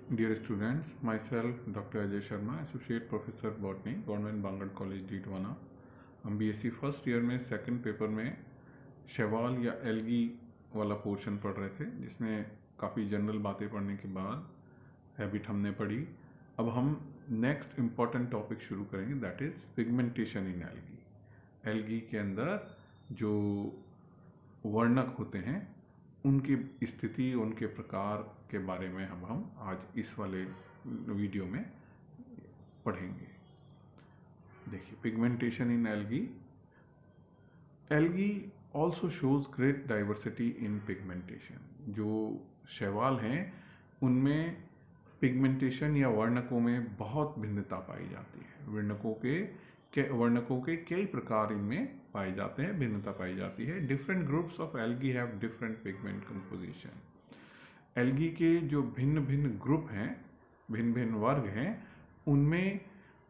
Dear students, myself Dr. Ajay Sharma, Associate Professor Botany, government Bangur college Didwana. हम BSc first year में second paper में शैवाल या algae वाला पोर्शन पढ़ रहे थे, जिसमें काफ़ी जनरल बातें पढ़ने के बाद हैबिट हमने पढ़ी। अब हम नेक्स्ट इम्पॉर्टेंट टॉपिक शुरू करेंगे, that is pigmentation in algae. Algae के अंदर जो वर्णक होते हैं उनकी स्थिति, उनके प्रकार के बारे में हम आज इस वाले वीडियो में पढ़ेंगे। देखिए, pigmentation in algae. Algae also shows great diversity in pigmentation. जो शैवाल हैं उनमें पिगमेंटेशन या वर्णकों में बहुत भिन्नता पाई जाती है। वर्णकों के कई प्रकार इनमें पाए जाते हैं, भिन्नता पाई जाती है। Different groups of algae have different pigment composition. Algae के जो भिन्न भिन्न ग्रुप हैं, भिन्न भिन्न वर्ग हैं, उनमें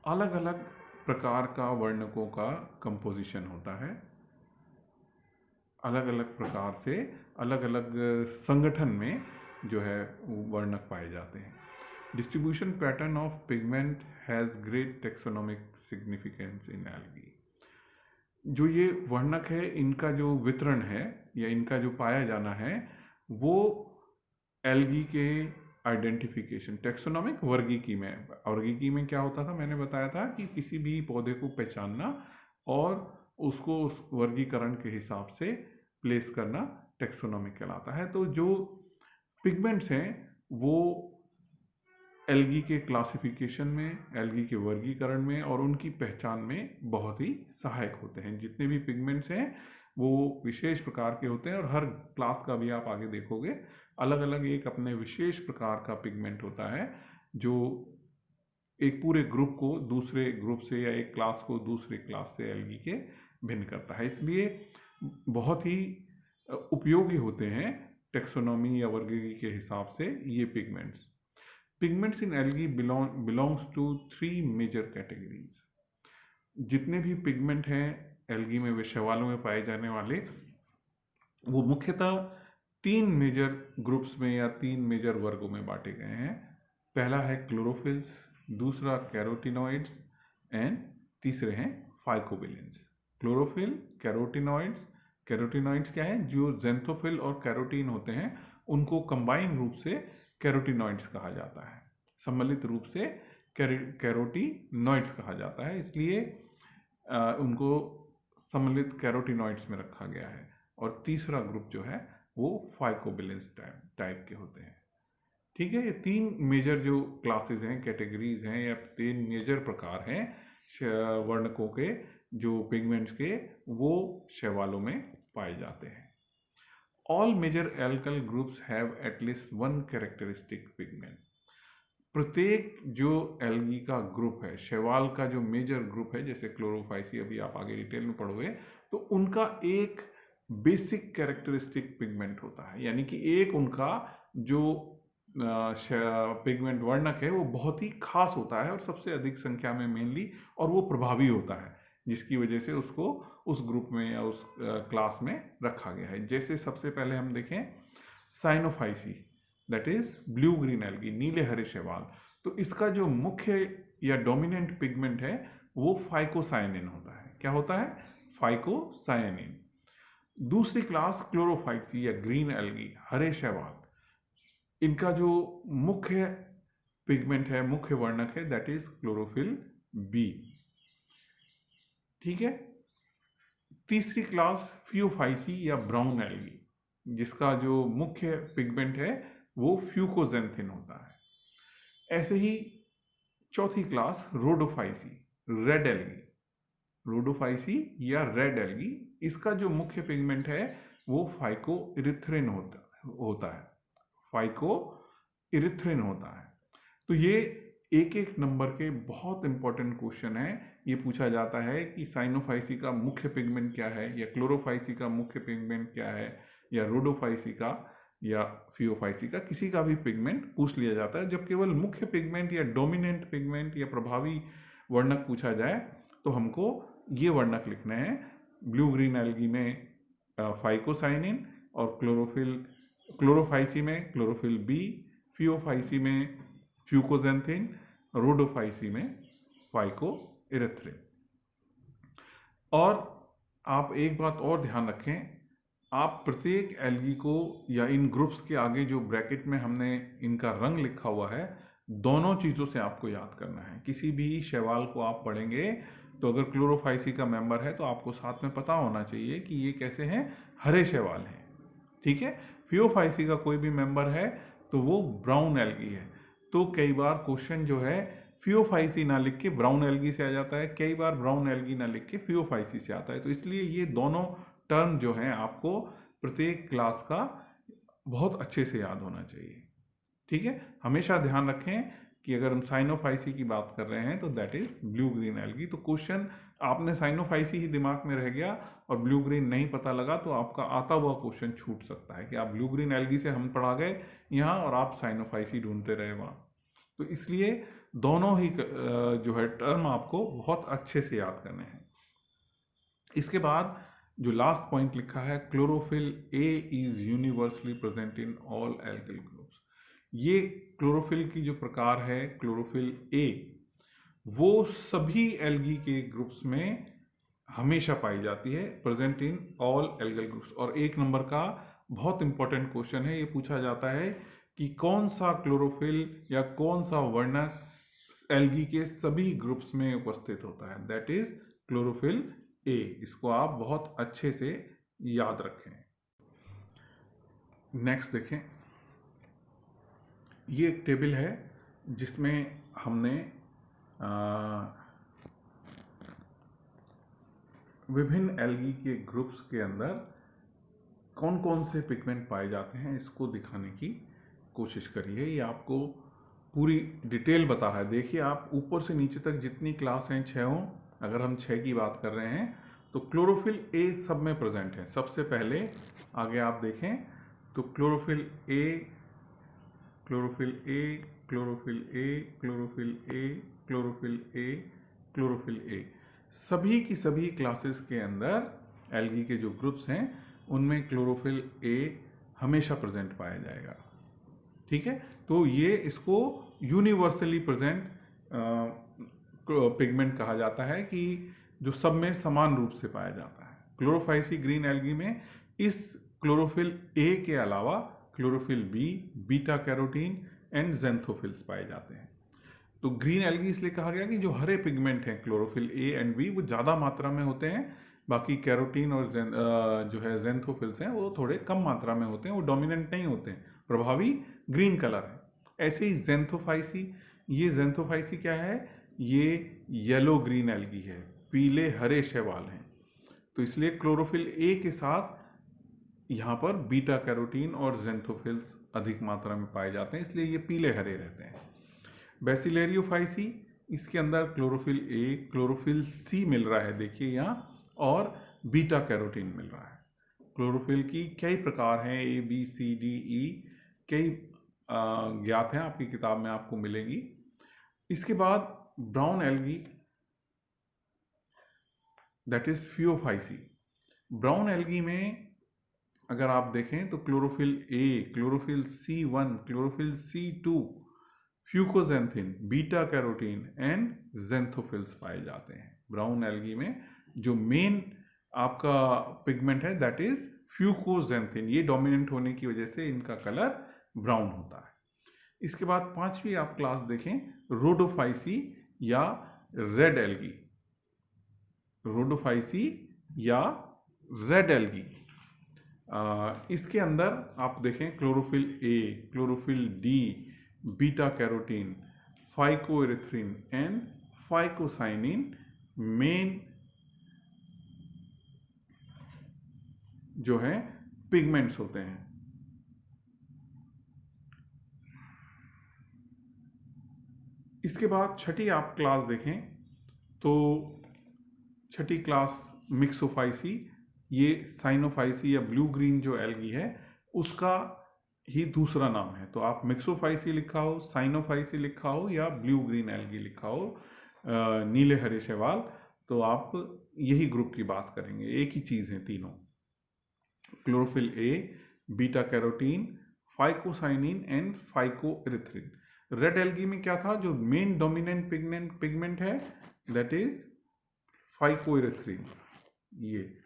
अलग अलग प्रकार का वर्णकों का कंपोजिशन होता है। अलग अलग प्रकार से अलग अलग संगठन में जो है वर्णक पाए जाते हैं। Distribution pattern of pigment has great taxonomic significance in algae. जो ये वर्णक है, इनका जो वितरण है या इनका जो पाया जाना है, वो एल्गी के आइडेंटिफिकेशन, टेक्सोनोमिक वर्गीकी में क्या होता था, मैंने बताया था कि किसी भी पौधे को पहचानना और उसको उस वर्गीकरण के हिसाब से प्लेस करना टेक्सोनोमिक कहलाता है। तो जो पिगमेंट्स हैं वो एल्गी के क्लासिफिकेशन में, एल्गी के वर्गीकरण में और उनकी पहचान में बहुत ही सहायक होते हैं। जितने भी पिगमेंट्स हैं वो विशेष प्रकार के होते हैं और हर क्लास का भी आप आगे देखोगे अलग अलग एक अपने विशेष प्रकार का पिगमेंट होता है जो एक पूरे ग्रुप को दूसरे ग्रुप से या एक क्लास को दूसरे क्लास से एल्गी के भिन्न करता है। इसलिए बहुत ही उपयोगी होते हैं टेक्सोनॉमी या वर्गीकी के हिसाब से ये pigments. Pigments in algae belongs to 3 major categories. जितने भी पिगमेंट हैं एल्गी में, वे शैवालों में पाए जाने वाले, वो मुख्यतः 3 मेजर ग्रुप्स में या 3 मेजर वर्गों में बांटे गए हैं। पहला है क्लोरोफिल्स, दूसरा कैरोटिनॉइड्स एंड तीसरे हैं फाइकोबिलेंस। Chlorophyll, carotenoids. कैरोटिनॉइड्स क्या है? जो ज़ेंथोफिल और कैरोटीन होते हैं उनको कंबाइन रूप से कैरोटिनॉइड्स कहा जाता है, सम्मिलित रूप से कैरोटिनॉइड्स कहा जाता है, इसलिए उनको सम्मिलित कैरोटिनॉइड्स में रखा गया है। और तीसरा ग्रुप जो है वो फाइकोबिलेंस टाइप के होते हैं। ठीक है, ये 3 मेजर जो क्लासेस हैं, कैटेगरीज हैं या 3 मेजर प्रकार हैं वर्णकों के, जो पिगमेंट्स के, वो शैवालों में पाए जाते हैं। All major alkyl groups have at least one characteristic pigment. प्रत्येक जो एल्गी का ग्रुप है, शैवाल का जो मेजर ग्रुप है, जैसे क्लोरोफाइसी, अभी आप आगे डिटेल में पढ़ोगे, तो उनका एक बेसिक कैरेक्टरिस्टिक पिगमेंट होता है, यानी कि एक उनका जो पिगमेंट वर्णक है वो बहुत ही खास होता है और सबसे अधिक संख्या में मेनली, और वो प्रभावी होता है, जिसकी वजह से उसको उस ग्रुप में या उस क्लास में रखा गया है। जैसे सबसे पहले हम देखें Cyanophyceae, that is blue green algae, नीले हरे शैवाल। तो इसका जो मुख्य या डोमिनेंट पिगमेंट है वो फाइकोसायनिन होता है। क्या होता है? फाइकोसायनिन। दूसरी क्लास क्लोरोफाइसी या ग्रीन एल्गी, हरे शैवाल। इनका जो मुख्य पिगमेंट है, मुख्य वर्णक है, दैट इज क्लोरोफिल बी। ठीक है। तीसरी क्लास फ्यूफाइसी या ब्राउन एल्गी, जिसका जो मुख्य पिगमेंट है वो फ्यूकोजेंथिन होता है। ऐसे ही चौथी class Rhodophyceae, red algae, Rhodophyceae या रेड एल्गी, इसका जो मुख्य पिगमेंट है वो फाइकोइरिथ्रिन होता है, फाइकोइरिथ्रिन होता है। तो ये एक एक नंबर के बहुत इंपॉर्टेंट क्वेश्चन है। ये पूछा जाता है कि साइनोफाइसी का मुख्य पिगमेंट क्या है, या क्लोरोफाइसी का मुख्य पिगमेंट क्या है, या रोडोफाइसी का या फियोफाइसी का, किसी का भी पिगमेंट पूछ लिया जाता है। जब केवल मुख्य पिगमेंट या डोमिनेंट पिगमेंट या प्रभावी वर्णक पूछा जाए तो हमको ये वर्णक लिखने हैं। ब्लू ग्रीन एल्गी में फाइकोसाइनिन, और क्लोरोफाइसी में क्लोरोफिल बी, फियोफाइसी में फ्यूकोजेंथिन, रोडोफाइसी में फाइकोइरिथ्रिन। और आप एक बात और ध्यान रखें, आप प्रत्येक एल्गी को या इन ग्रुप्स के आगे जो ब्रैकेट में हमने इनका रंग लिखा हुआ है, दोनों चीज़ों से आपको याद करना है। किसी भी शैवाल को आप पढ़ेंगे तो अगर क्लोरोफाइसी का मेंबर है तो आपको साथ में पता होना चाहिए कि ये कैसे हैं, हरे शैवाल हैं, ठीक है। फियोफाइसी का कोई भी मेंबर है तो वो ब्राउन एल्गी है। तो कई बार क्वेश्चन जो है फियोफाइसी ना लिख के ब्राउन एल्गी से आ जाता है, कई बार ब्राउन एल्गी ना लिख के फियोफाइसी से आता है। तो इसलिए ये दोनों टर्म जो हैं आपको प्रत्येक क्लास का बहुत अच्छे से याद होना चाहिए, ठीक है। हमेशा ध्यान रखें कि अगर हम साइनोफाइसी की बात कर रहे हैं तो that is blue green algae. तो क्वेश्चन आपने साइनोफाइसी ही दिमाग में रह गया और ब्लू ग्रीन नहीं पता लगा तो आपका आता हुआ क्वेश्चन छूट सकता है कि आप ब्लू ग्रीन एल्गी से हम पढ़ा गए यहाँ और आप साइनोफाइसी ढूंढते रहे वहाँ। तो इसलिए दोनों ही जो है टर्म आपको बहुत अच्छे से याद करने हैं। इसके बाद जो लास्ट पॉइंट लिखा है, chlorophyll A is universally present in all algal groups. ये क्लोरोफिल की जो प्रकार है क्लोरोफिल ए, वो सभी एल्गी के ग्रुप्स में हमेशा पाई जाती है, present in all algal groups. और एक नंबर का बहुत इंपॉर्टेंट क्वेश्चन है, ये पूछा जाता है कि कौन सा क्लोरोफिल या कौन सा वर्णक एल्गी के सभी ग्रुप्स में उपस्थित होता है, दैट इज क्लोरोफिल ए। इसको आप बहुत अच्छे से याद रखें। नेक्स्ट देखें, ये एक टेबल है जिसमें हमने विभिन्न एल्गी के ग्रुप्स के अंदर कौन कौन से पिगमेंट पाए जाते हैं इसको दिखाने की कोशिश करी है। ये आपको पूरी डिटेल बता रहा है। देखिए आप ऊपर से नीचे तक जितनी क्लास हैं 6 हों, अगर हम 6 की बात कर रहे हैं तो क्लोरोफिल ए सब में प्रेजेंट है। सबसे पहले आगे आप देखें तो chlorophyll A, chlorophyll A, chlorophyll A, chlorophyll A, chlorophyll A, chlorophyll A, सभी की सभी क्लासेस के अंदर एल्गी के जो ग्रुप्स हैं उनमें क्लोरोफिल ए हमेशा प्रेजेंट पाया जाएगा, ठीक है। तो ये इसको यूनिवर्सली प्रेजेंट पिगमेंट कहा जाता है कि जो सब में समान रूप से पाया जाता है। क्लोरोफाइसी ग्रीन एल्गी में इस क्लोरोफिल ए के अलावा chlorophyll B, beta carotene and xanthophylls पाए जाते हैं। तो ग्रीन एल्गी इसलिए कहा गया कि जो हरे पिगमेंट हैं क्लोरोफिल ए एंड बी वो ज़्यादा मात्रा में होते हैं, बाकी कैरोटीन और जो है ज़ेंथोफिल्स हैं वो थोड़े कम मात्रा में होते हैं, वो डोमिनेंट नहीं होते हैं, प्रभावी ग्रीन कलर है। ऐसे ही ज़ेंथोफाइसी, ये ज़ेंथोफाइसी क्या है, ये येलो ग्रीन एल्गी है, पीले हरे शैवाल हैं। तो इसलिए क्लोरोफिल ए के साथ यहाँ पर बीटा कैरोटीन और ज़ेंथोफिल्स अधिक मात्रा में पाए जाते हैं, इसलिए ये पीले हरे रहते हैं। बेसिलेरियोफाइसी, इसके अंदर क्लोरोफिल ए, क्लोरोफिल सी मिल रहा है देखिए यहाँ, और बीटा कैरोटीन मिल रहा है। क्लोरोफिल की कई प्रकार हैं, A B C D E, कई ज्ञात हैं, आपकी किताब में आपको मिलेंगी। इसके बाद brown algae that is Phaeophyceae. Brown algae में अगर आप देखें तो chlorophyll A, chlorophyll C1, chlorophyll C2, fucoxanthin, beta carotene and xanthophylls पाए जाते हैं। ब्राउन एल्गी में जो मेन आपका पिगमेंट है दैट इज फ्यूकोजेंथिन, ये डोमिनेंट होने की वजह से इनका कलर ब्राउन होता है। इसके बाद 5वीं आप क्लास देखें, रोडोफाइसी या रेड एल्गी। रोडोफाइसी या रेड एल्गी, इसके अंदर आप देखें chlorophyll A, chlorophyll D, beta carotene, phycoerythrin and phycocyanin main जो है पिगमेंट्स होते हैं। इसके बाद 6ठी आप क्लास देखें तो 6ठी क्लास मिक्सोफाइसी, ये साइनोफाइसी या ब्लू ग्रीन जो एल्गी है उसका ही दूसरा नाम है। तो आप मिक्सोफाइसी लिखा हो, साइनोफाइसी लिखा हो या ब्लू ग्रीन एल्गी लिखा हो, नीले हरे शैवाल, तो आप यही ग्रुप की बात करेंगे, एक ही चीज़ है तीनों। Chlorophyll A, beta carotene, phycocyanin and phycoerythrin. Red algae में क्या था, जो मेन डोमिनेंट पिगमेंट है दैट इज फाइकोइरेथ्रिन। ये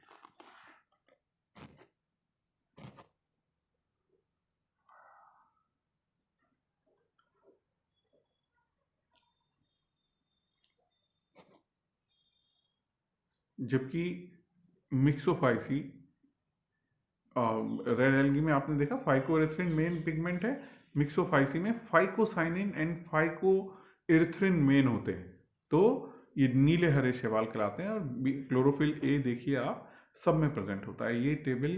जबकि मिक्सोफाइसी, रेड एल्गी में आपने देखा फाइकोइरेथ्रिन मेन पिगमेंट है, मिक्सोफाइसी में फाइकोसाइनिन एंड फाइकोइरेथ्रिन मेन होते हैं। तो ये नीले हरे शैवाल कहलाते हैं। और क्लोरोफिल ए देखिए आप सब में प्रेजेंट होता है। ये टेबल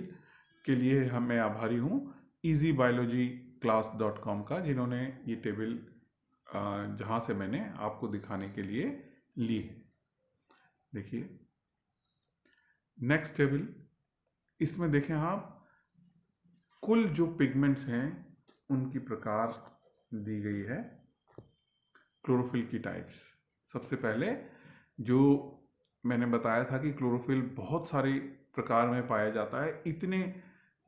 के लिए मैं आभारी हूँ easybiologyclass.com का, जिन्होंने ये टेबल जहाँ से मैंने आपको दिखाने के लिए ली है। देखिए नेक्स्ट टेबल, इसमें देखें आप कुल जो पिगमेंट्स हैं उनकी प्रकार दी गई है, क्लोरोफिल की टाइप्स। सबसे पहले जो मैंने बताया था कि क्लोरोफिल बहुत सारे प्रकार में पाया जाता है, इतने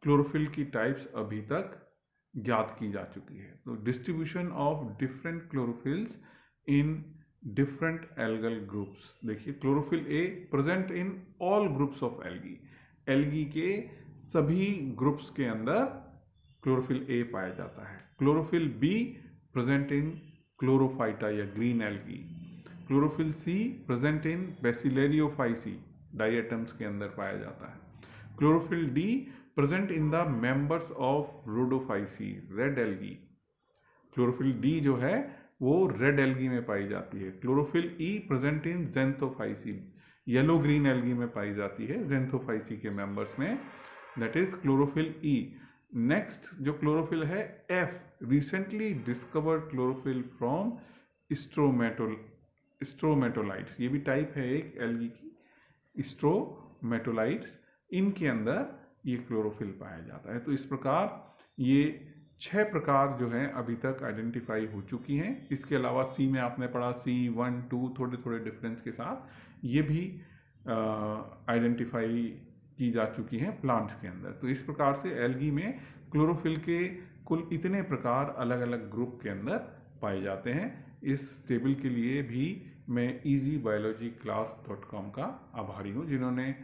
क्लोरोफिल की टाइप्स अभी तक ज्ञात की जा चुकी है। तो distribution of different chlorophylls in different algal groups. देखिए chlorophyll A present in all groups of algae, algae के सभी ग्रुप्स के अंदर क्लोरोफिल ए पाया जाता है। Chlorophyll B present in chlorophyta या green algae. Chlorophyll C present in bacillariophyceae, diatoms के अंदर पाया जाता है। Chlorophyll D present in the members of rhodophyceae, red algae. Chlorophyll D जो है वो रेड एल्गी में पाई जाती है। Chlorophyll E present in xanthophyceae, yellow green algae में पाई जाती है, जेंथोफाइसी के मेंबर्स में, that is chlorophyll E. Next जो क्लोरोफिल है F, recently discovered chlorophyll from stromatolites. ये भी टाइप है एक एल्गी की, स्ट्रोमेटोलाइट्स, इनके अंदर ये क्लोरोफिल पाया जाता है। तो इस प्रकार ये 6 प्रकार जो हैं अभी तक आइडेंटिफाई हो चुकी हैं। इसके अलावा सी में आपने पढ़ा C1, 2 थोड़े थोड़े डिफरेंस के साथ ये भी आइडेंटिफाई की जा चुकी हैं प्लांट्स के अंदर। तो इस प्रकार से एल्गी में क्लोरोफिल के कुल इतने प्रकार अलग अलग ग्रुप के अंदर पाए जाते हैं। इस टेबल के लिए भी मैं easybiologyclass.com का आभारी हूँ, जिन्होंने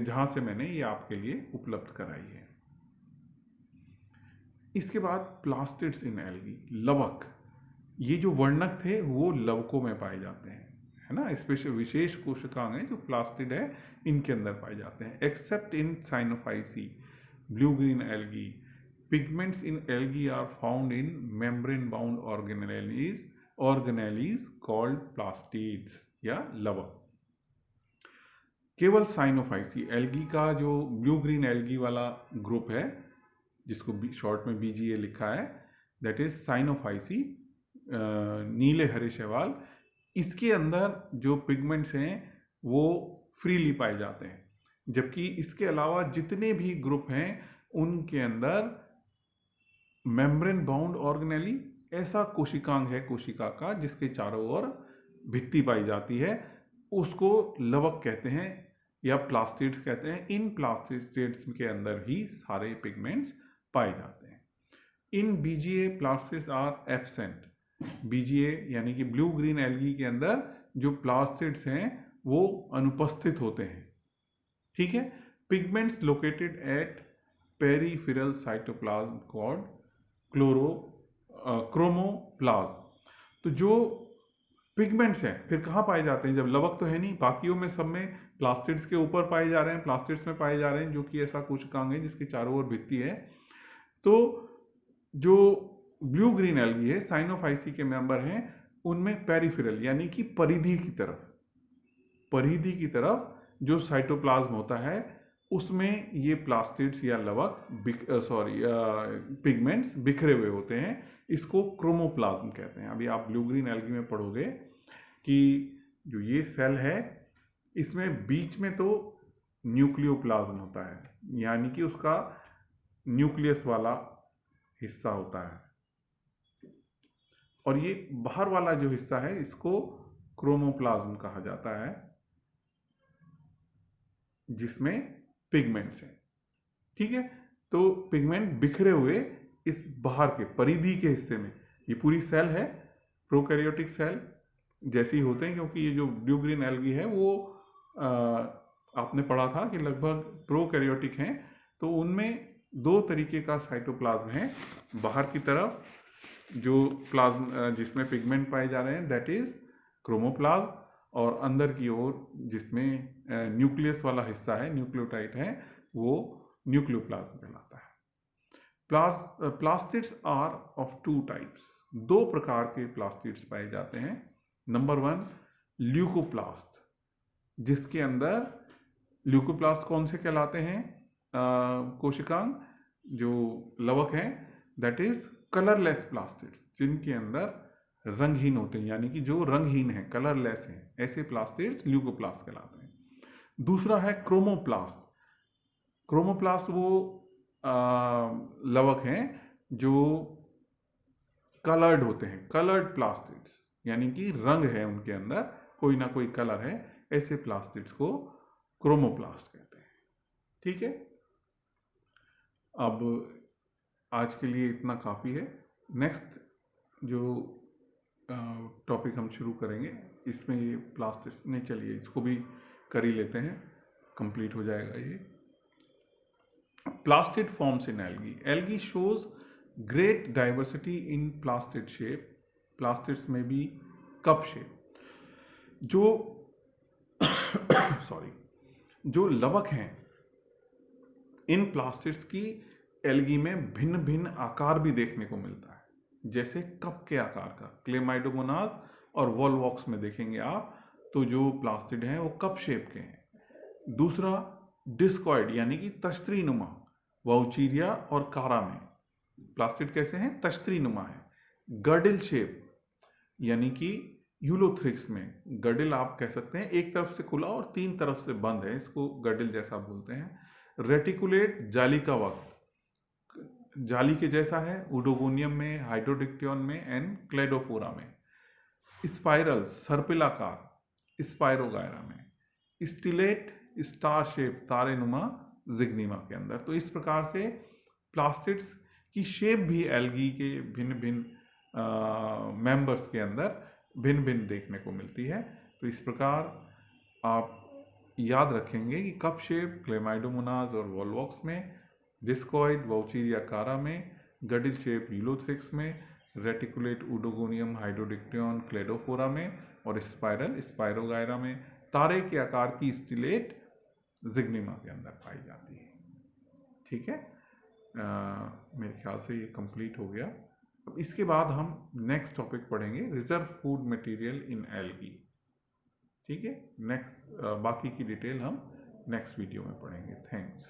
जहाँ से मैंने ये आपके लिए उपलब्ध कराई है। इसके बाद प्लास्टिड्स इन एल्गी, लवक। ये जो वर्णक थे वो लवकों में पाए जाते हैं, है ना, स्पेशल विशेष कोशिकांग हैं जो प्लास्टिड है इनके अंदर पाए जाते हैं। Except in cyanophyceae, blue green algae, pigments in algae are found in membrane bound organelles called plastids या लवक। केवल साइनोफाइसी एल्गी का जो ब्लू ग्रीन एल्गी वाला ग्रुप है, जिसको शॉर्ट में BGA लिखा है, दैट इज साइनोफाइसी, नीले हरे शैवाल, इसके अंदर जो पिगमेंट्स हैं वो फ्रीली पाए जाते हैं। जबकि इसके अलावा जितने भी ग्रुप हैं उनके अंदर मेम्ब्रेन बाउंड ऑर्गेनेली, ऐसा कोशिकांग है कोशिका का जिसके चारों ओर भित्ति पाई जाती है, उसको लवक कहते हैं या प्लास्टिड्स कहते हैं। इन प्लास्टिड्स के अंदर ही सारे पिगमेंट्स पाए जाते हैं। In BGA plastids are absent. BGA यानी कि ब्लू ग्रीन एल्गी के अंदर जो प्लास्टिड्स हैं वो अनुपस्थित होते हैं, ठीक है। Pigments located at peripheral cytoplasm called chromoplasm. तो जो पिगमेंट्स हैं फिर कहाँ पाए जाते हैं, जब लवक तो है नहीं, बाकियों में सब में प्लास्टिड्स के ऊपर पाए जा रहे हैं, प्लास्टिड्स में पाए जा रहे हैं, जो कि ऐसा कोशिकांग है जिसके चारों ओर भित्ति है। तो जो ब्लू ग्रीन एल्गी है, साइनोफाइसी के मेंबर हैं, उनमें पेरिफेरल यानी कि परिधि की तरफ जो साइटोप्लाज्म होता है उसमें ये प्लास्टिड्स या लवक पिगमेंट्स बिखरे हुए होते हैं। इसको क्रोमोप्लाज्म कहते हैं। अभी आप ब्लू ग्रीन एल्गी में पढ़ोगे कि जो ये सेल है इसमें बीच में तो न्यूक्लियोप्लाज्म होता है, यानी कि उसका न्यूक्लियस वाला हिस्सा होता है, और ये बाहर वाला जो हिस्सा है इसको क्रोमोप्लाज्म कहा जाता है, जिसमें पिगमेंट्स हैं, ठीक है। तो पिगमेंट बिखरे हुए इस बाहर के परिधि के हिस्से में, ये पूरी सेल है प्रोकैरियोटिक सेल जैसे ही होते हैं, क्योंकि ये जो ब्लू ग्रीन एल्गी है वो आपने पढ़ा था कि लगभग प्रोकैरियोटिक हैं, तो उनमें दो तरीके का साइटोप्लाज्म है। बाहर की तरफ जो प्लाज्म जिसमें पिगमेंट पाए जा रहे हैं दैट इज क्रोमोप्लाज्म, और अंदर की ओर जिसमें न्यूक्लियस वाला हिस्सा है, न्यूक्लियोटाइड है, वो न्यूक्लियोप्लाज्म कहलाता है। Plastids are of two types, दो प्रकार के प्लास्टिड्स पाए जाते हैं। नंबर 1 ल्यूकोप्लास्ट, जिसके अंदर ल्यूकोप्लास्ट कौन से कहलाते हैं कोशिकांग जो लवक हैं, दैट इज कलरलेस प्लास्टिड्स, जिनके अंदर रंगहीन होते हैं, यानी कि जो रंगहीन है, कलरलेस हैं, ऐसे प्लास्टिड्स ल्यूकोप्लास्ट कहलाते हैं। दूसरा है क्रोमोप्लास्ट। क्रोमोप्लास्ट वो लवक हैं जो कलर्ड होते हैं, कलर्ड प्लास्टिड्स, यानी कि रंग है उनके अंदर, कोई ना कोई कलर है, ऐसे प्लास्टिड्स को क्रोमोप्लास्ट कहते हैं। ठीक है, अब आज के लिए इतना काफ़ी है। नेक्स्ट जो टॉपिक हम शुरू करेंगे इसमें ये प्लास्टिड्स नहीं, चलिए इसको भी कर ही लेते हैं, कंप्लीट हो जाएगा ये। Plastid forms in algae, algae shows great diversity in plastid shape, plastids में भी कप शेप। जो सॉरी जो लवक हैं इन प्लास्टिड्स की एल्गी में भिन्न भिन्न आकार भी देखने को मिलता है, जैसे कप के आकार का क्लेमाइडोमोनास और वॉलवॉक्स में देखेंगे आप, तो जो प्लास्टिड हैं वो कप शेप के हैं। दूसरा डिस्कॉइड यानी कि तश्तरी नुमा, वाउचीरिया और कारा में प्लास्टिड कैसे हैं, तश्तरी नुमा है। गर्डिल शेप यानी कि यूलोथ्रिक्स में, गर्डिल आप कह सकते हैं एक तरफ से खुला और तीन तरफ से बंद है, इसको गर्डिल जैसा बोलते हैं। रेटिकुलेट जाली का वक्त, जाली के जैसा है, उडोगोनियम में, हाइड्रोडिक्टियन में एंड क्लेडोफोरा में। स्पाइरल सर्पिलाकार, स्पाइरोगायरा में। स्टिलेट स्टार शेप, तारे नुमा जिग्निमा के अंदर। तो इस प्रकार से प्लास्टिड्स की शेप भी एल्गी के भिन्न भिन्न मेंबर्स के अंदर भिन्न भिन्न देखने को मिलती है। तो इस प्रकार आप याद रखेंगे कि कप शेप क्लेमाइडोमोनास और वॉलवॉक्स में, डिस्कॉइड वाउचीरिया कारा में, गडिल शेप यूलोथ्रिक्स में, रेटिकुलेट उडोगोनियम हाइड्रोडिक्टियन क्लेडोफोरा में, और स्पाइरल स्पाइरोगायरा में। तारे के आकार की स्टिलेट जिग्निमा के अंदर पाई जाती है। ठीक है, मेरे ख्याल से ये कंप्लीट हो गया। अब इसके बाद हम नेक्स्ट टॉपिक पढ़ेंगे, reserve food material in algae. ठीक है, नेक्स्ट बाकी की डिटेल हम नेक्स्ट वीडियो में पढ़ेंगे। थैंक्स।